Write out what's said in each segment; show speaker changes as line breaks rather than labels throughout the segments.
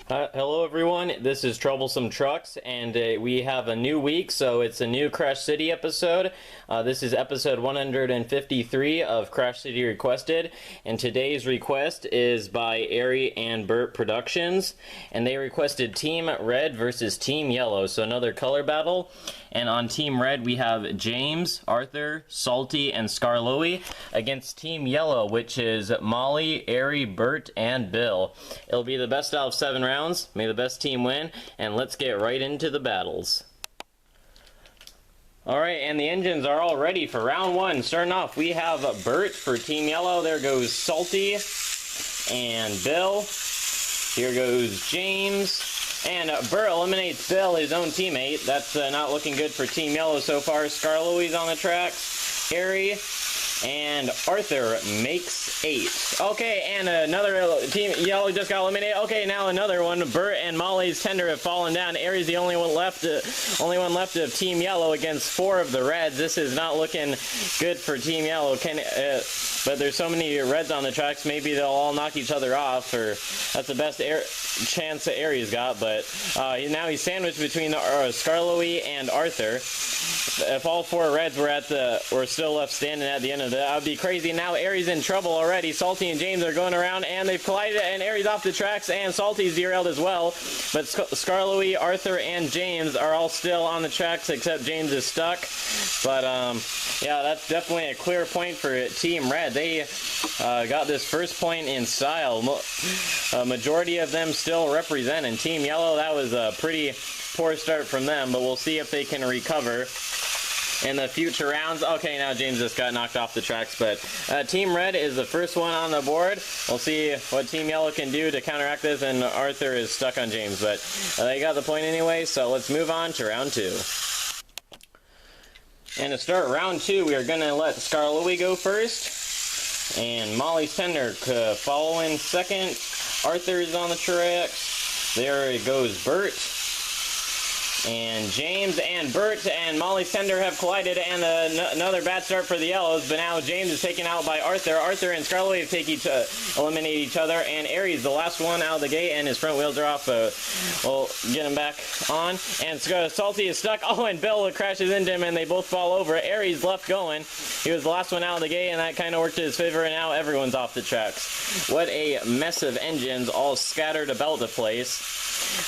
Hello everyone, this is Troublesome Trucks, and we have a new week, so it's a new Crash City episode. This is episode 153 of Crash City Requested, and today's request is by Ari and Burt Productions, and they requested Team Red versus Team Yellow, so another color battle. And on Team Red we have James, Arthur, Salty, and Skarloey against Team Yellow, which is Molly, Ari, Burt, and Bill. It'll be the best out of 7 rounds. May the best team win, and let's get right into the battles. Alright, and the engines are all ready for round 1. Starting off, we have Burt for Team Yellow. There goes Salty and Bill. Here goes James. And Burt eliminates Bill, his own teammate. That's not looking good for Team Yellow so far. Skarloey's on the tracks. Ari and Arthur makes 8. Okay, and another Team Yellow just got eliminated. Okay, now another one. Burt and Molly's tender have fallen down. Ari's the only one left of Team Yellow against 4 of the Reds. This is not looking good for Team Yellow. But there's so many Reds on the tracks, maybe they'll all knock each other off, or that's the best chance that Ari's got. But now he's sandwiched between Skarloey and Arthur. If all 4 Reds were still left standing at the end of that would be crazy. Now Ari's in trouble already. Salty and James are going around, and they've collided, and Ari's off the tracks, and Salty's derailed as well. But Skarloey, Arthur, and James are all still on the tracks, except James is stuck. But yeah, that's definitely a clear point for Team Red. They got this first point in style. A majority of them still representing. Team Yellow, that was a pretty poor start from them, but we'll see if they can recover in the future rounds. Okay, now James just got knocked off the tracks, but Team Red is the first one on the board. We'll see what Team Yellow can do to counteract this, and Arthur is stuck on James, but they got the point anyway, so let's move on to round 2. And to start round 2, we are going to let Skarloey go first, and Molly's tender follow in second. Arthur is on the tracks. There goes Burt. And James and Burt and Molly's tender have collided, and another bad start for the Yellows, but now James is taken out by Arthur. Arthur and Skarloey have eliminated each other, and Ari's the last one out of the gate, and his front wheels are off. We'll get him back on. And Salty is stuck. Oh, and Bill crashes into him, and they both fall over. Ari's left going. He was the last one out of the gate, and that kind of worked in his favor, and now everyone's off the tracks. What a mess of engines all scattered about the place.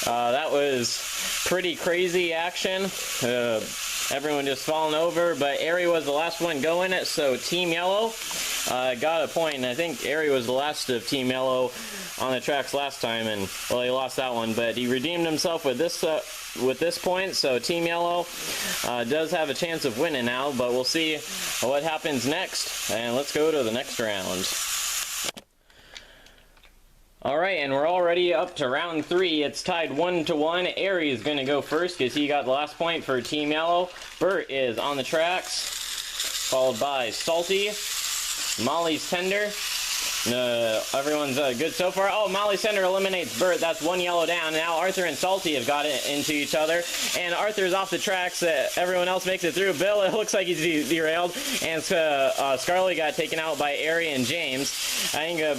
That was pretty crazy action. Everyone just falling over, but Ari was the last one going, so Team Yellow got a point. And I think Ari was the last of Team Yellow on the tracks last time, and well, he lost that one, but he redeemed himself with this point. So Team Yellow does have a chance of winning now, but we'll see what happens next, and let's go to the next round. Alright, and we're already up to round 3. It's tied 1-1. Ari is going to go first because he got the last point for Team Yellow. Burt is on the tracks, followed by Salty, Molly's tender. Everyone's good so far. Oh, Molly's tender eliminates Burt. That's 1 yellow down. Now Arthur and Salty have got it into each other, and Arthur's off the tracks. Everyone else makes it through. Bill, it looks like he's derailed, and Skarloey got taken out by Ari and James. I think, I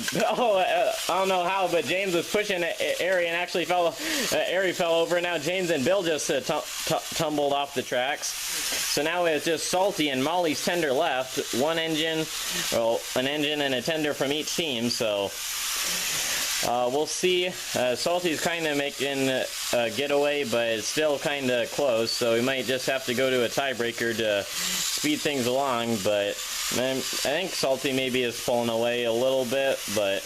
don't know how, but James was pushing Ari and actually Ari fell over. Now James and Bill just tumbled off the tracks. So now it's just Salty and Molly's tender left. An engine and a tender from each team, so we'll see. Salty's kind of making a getaway, but it's still kind of close, so we might just have to go to a tiebreaker to speed things along. But I think Salty maybe is pulling away a little bit, but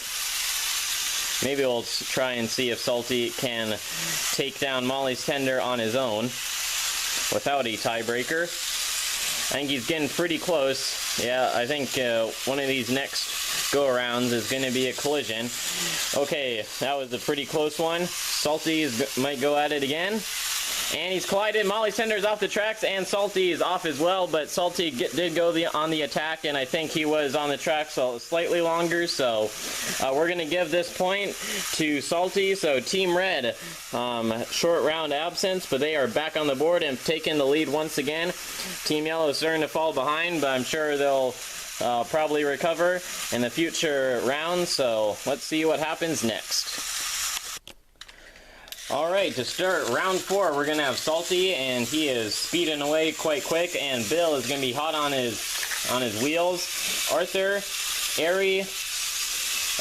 maybe we'll try and see if Salty can take down Molly's tender on his own without a tiebreaker. I think he's getting pretty close. Yeah, I think one of these next go-arounds is going to be a collision. Okay, that was a pretty close one. Salty might go at it again. And he's collided. Molly's tender is off the tracks, and Salty is off as well, but Salty did go on the attack, and I think he was on the track slightly longer, so we're going to give this point to Salty. So Team Red, short round absence, but they are back on the board and taking the lead once again. Team Yellow is starting to fall behind, but I'm sure they'll probably recover in the future rounds, so let's see what happens next. Alright, to start round 4, we're going to have Salty, and he is speeding away quite quick, and Bill is going to be hot on his wheels. Arthur, Airy,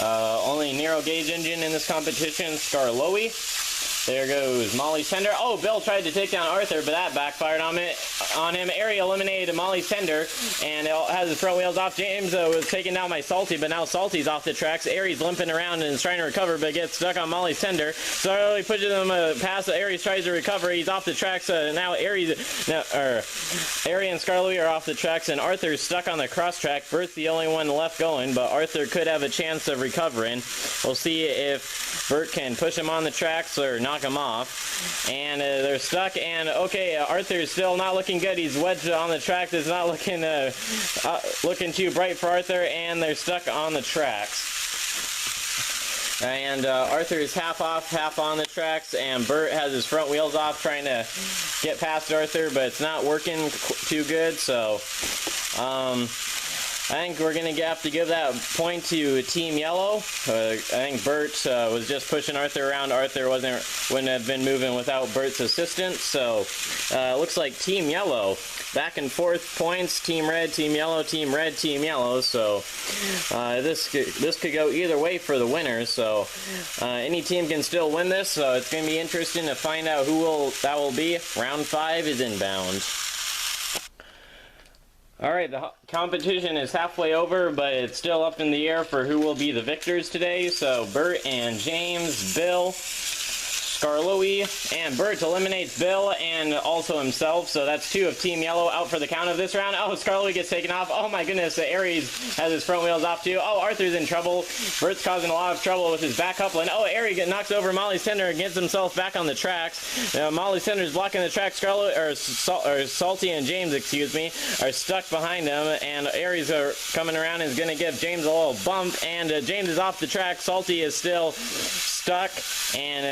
only narrow gauge engine in this competition, Skarloey. There goes Molly's Tender. Oh, Bill tried to take down Arthur, but that backfired on him. Airy eliminated Molly's Tender, and it has his front wheels off. James was taken down by Salty, but now Salty's off the tracks. Airy's limping around and is trying to recover, but gets stuck on Molly's Tender. So he pushes him past. Airy tries to recover. He's off the tracks. Now Airy and Skarloey are off the tracks, and Arthur's stuck on the cross track. Bert's the only one left going, but Arthur could have a chance of recovering. We'll see if Bert can push him on the tracks or knock him off. And they're stuck, and okay, Arthur's still not looking good. He's wedged on the track. It's not looking too bright for Arthur, and they're stuck on the tracks. And Arthur is half off, half on the tracks, and Bert has his front wheels off trying to get past Arthur, but it's not working too good, so I think we're going to have to give that point to Team Yellow. I think Bert was just pushing Arthur around. Arthur wouldn't have been moving without Bert's assistance. So it looks like Team Yellow back and forth points. Team Red, Team Yellow, Team Red, Team Yellow. So this could go either way for the winner. So any team can still win this. So it's going to be interesting to find out who that will be. Round 5 is inbound. Alright, the competition is halfway over, but it's still up in the air for who will be the victors today. So Bert and James, Bill, Skarloey, and Bert eliminates Bill and also himself. So that's 2 of Team Yellow out for the count of this round. Oh, Skarloey gets taken off. Oh my goodness, Aries has his front wheels off too. Oh, Arthur's in trouble. Bert's causing a lot of trouble with his back coupling. Oh, Aries knocks over Molly's Tender and gets himself back on the tracks. Now, Molly's Tender is blocking the track. Salty and James, excuse me, are stuck behind him, and Aries are coming around and is going to give James a little bump, and James is off the track. Salty is still stuck, and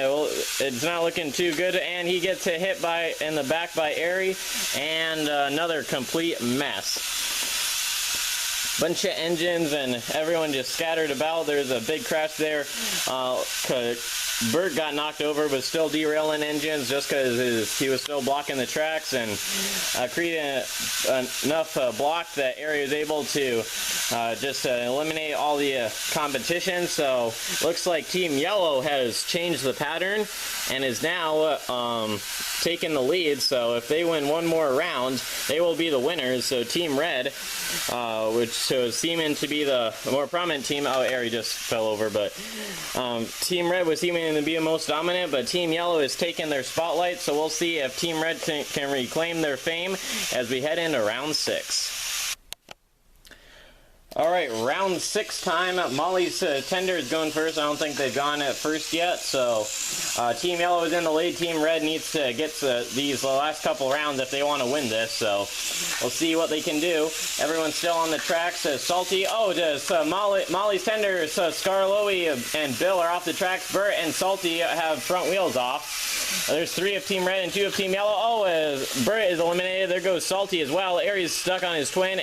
it's not looking too good, and he gets hit in the back by Airy, and another complete mess. Bunch of engines and everyone just scattered about. There's a big crash there. Bert got knocked over, but still derailing engines just because he was still blocking the tracks, and creating enough block that Airy was able to just eliminate all the competition. So looks like Team Yellow has changed the pattern and is now taking the lead. So if they win one more round, they will be the winners. So Team Red, which was seeming to be the more prominent team. Oh, Airy just fell over, but Team Red was seeming to be the most dominant, but Team Yellow is taking their spotlight. So we'll see if Team Red can reclaim their fame as we head into round 6. Alright, round 6 time. Molly's Tender is going first. I don't think they've gone at first yet, so Team Yellow is in the lead. Team Red needs to get these last couple rounds if they want to win this, so we'll see what they can do. Everyone's still on the tracks. Salty, Molly's Tender, Skarloey and Bill are off the tracks. Bert and Salty have front wheels off. There's 3 of Team Red and 2 of Team Yellow. Oh, Bert is eliminated. There goes Salty as well. Airy's stuck on his twin,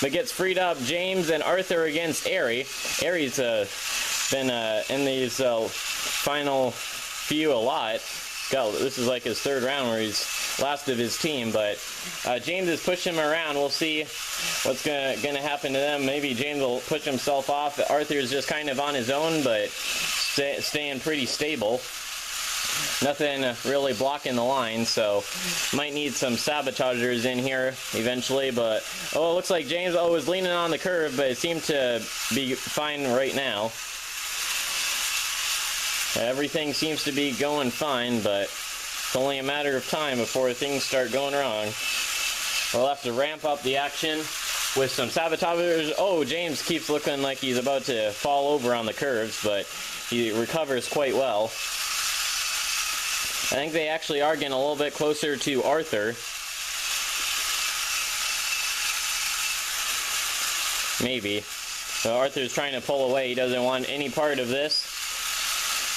but gets freed up. James and Arthur against Airy. Airy's been in these final few a lot. This is like his 3rd round where he's last of his team, but James is pushing him around. We'll see what's gonna happen to them. Maybe James will push himself off. Arthur's just kind of on his own, but staying pretty stable. Nothing really blocking the line, so might need some sabotagers in here eventually, but it looks like James was leaning on the curve, but it seemed to be fine right now. Everything seems to be going fine, but it's only a matter of time before things start going wrong. We'll have to ramp up the action with some sabotagers. Oh, James keeps looking like he's about to fall over on the curves, but he recovers quite well. I think they actually are getting a little bit closer to Arthur. Maybe. So Arthur's trying to pull away. He doesn't want any part of this.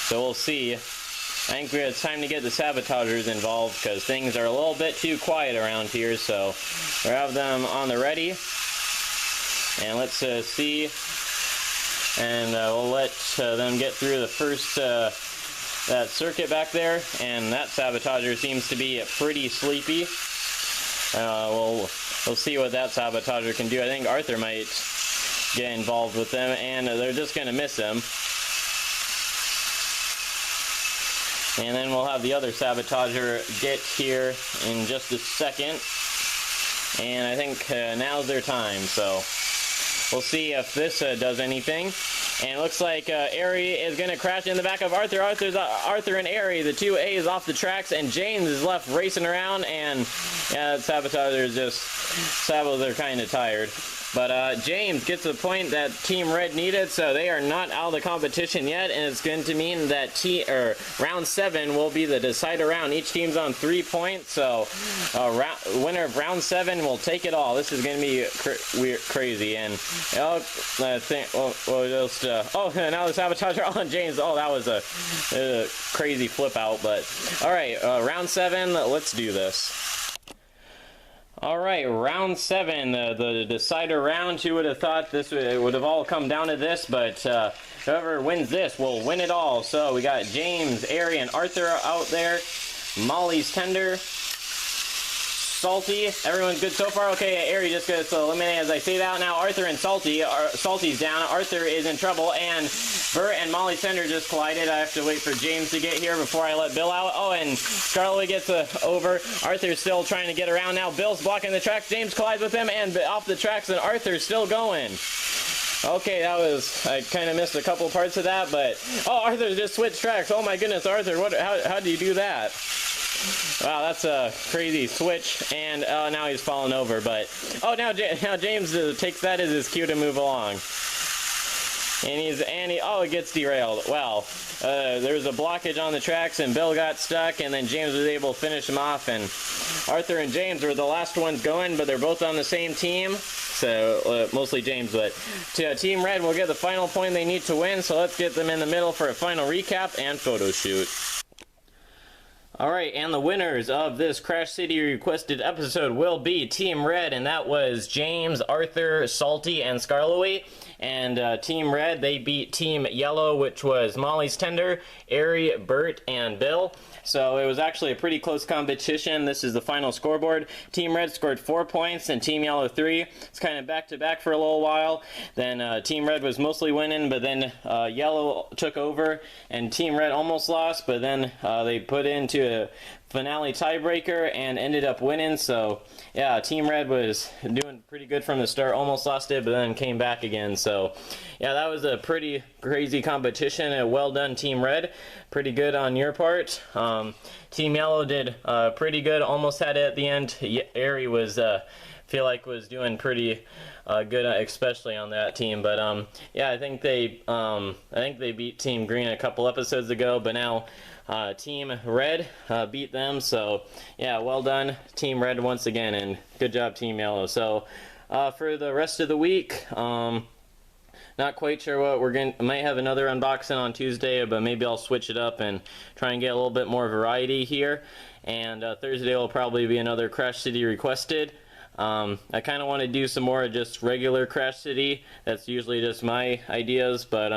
So we'll see. I think it's time to get the sabotagers involved because things are a little bit too quiet around here. So we'll have them on the ready. And let's see. And we'll let them get through the first that circuit back there, and that Sabotager seems to be pretty sleepy. We'll see what that Sabotager can do. I think Arthur might get involved with them, and they're just going to miss him. And then we'll have the other Sabotager get here in just a second. And I think now's their time, so we'll see if this does anything. And it looks like Airy is going to crash in the back of Arthur. Arthur and Airy, the two A's off the tracks, and James is left racing around, and yeah, Sabotager is just, Sabos are kind of tired. But James gets the point that Team Red needed, so they are not out of the competition yet, and it's going to mean that round 7 will be the decider round. Each team's on 3 points, so winner of round 7 will take it all. This is going to be crazy, and I think now the Sabotager on James. Oh, that was a crazy flip out, but all right, round 7. Let's do this. Alright, round 7, the decider round. Who would have thought this would have all come down to this, but whoever wins this will win it all. So we got James, Airy, and Arthur out there. Molly's Tender. Salty, everyone's good so far. Okay, Airy just gets eliminated as I say that. Now Arthur and Salty's down. Arthur is in trouble, and Bert and Molly Tender just collided. I have to wait for James to get here before I let Bill out. Oh, and Scarlet gets over. Arthur's still trying to get around now. Bill's blocking the tracks. James collides with him, and off the tracks, and Arthur's still going. Okay, I kind of missed a couple parts of that, but oh, Arthur just switched tracks. Oh my goodness, Arthur, how do you do that? Wow, that's a crazy switch, and now he's falling over, but oh, now James takes that as his cue to move along. And it gets derailed. Wow, there was a blockage on the tracks, and Bill got stuck, and then James was able to finish him off, and Arthur and James were the last ones going, but they're both on the same team. So, mostly James, but Team Red will get the final point they need to win, so let's get them in the middle for a final recap and photo shoot. Alright, and the winners of this Crash City requested episode will be Team Red, and that was James, Arthur, Salty, and Scarlowy. And Team Red, they beat Team Yellow, which was Molly's Tender, Airy, Bert, and Bill. So it was actually a pretty close competition. This is the final scoreboard. Team Red scored 4 points and Team Yellow 3. It's kind of back-to-back for a little while. Then Team Red was mostly winning, but then Yellow took over, and Team Red almost lost, but then they put into a finale tiebreaker and ended up winning. So yeah, Team Red was doing pretty good from the start, almost lost it, but then came back again. So yeah, that was a pretty crazy competition, and well done Team Red, pretty good on your part. Team Yellow did pretty good, almost had it at the end. Airy was feel like was doing pretty good, especially on that team. But yeah, I think they beat Team Green a couple episodes ago, but now Team Red beat them. So yeah, well done Team Red once again, and good job Team Yellow. So for the rest of the week, not quite sure what we're going to, might have another unboxing on Tuesday, but maybe I'll switch it up and try and get a little bit more variety here. And Thursday will probably be another Crash City requested. I kind of want to do some more just regular Crash City. That's usually just my ideas, but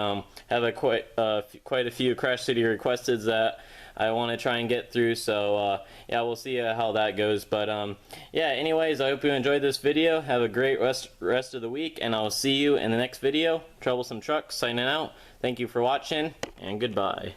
have quite a few Crash City requested that I want to try and get through. So yeah, we'll see how that goes. But yeah, anyways, I hope you enjoyed this video. Have a great rest of the week, and I'll see you in the next video. Troublesome Truck signing out. Thank you for watching, and goodbye.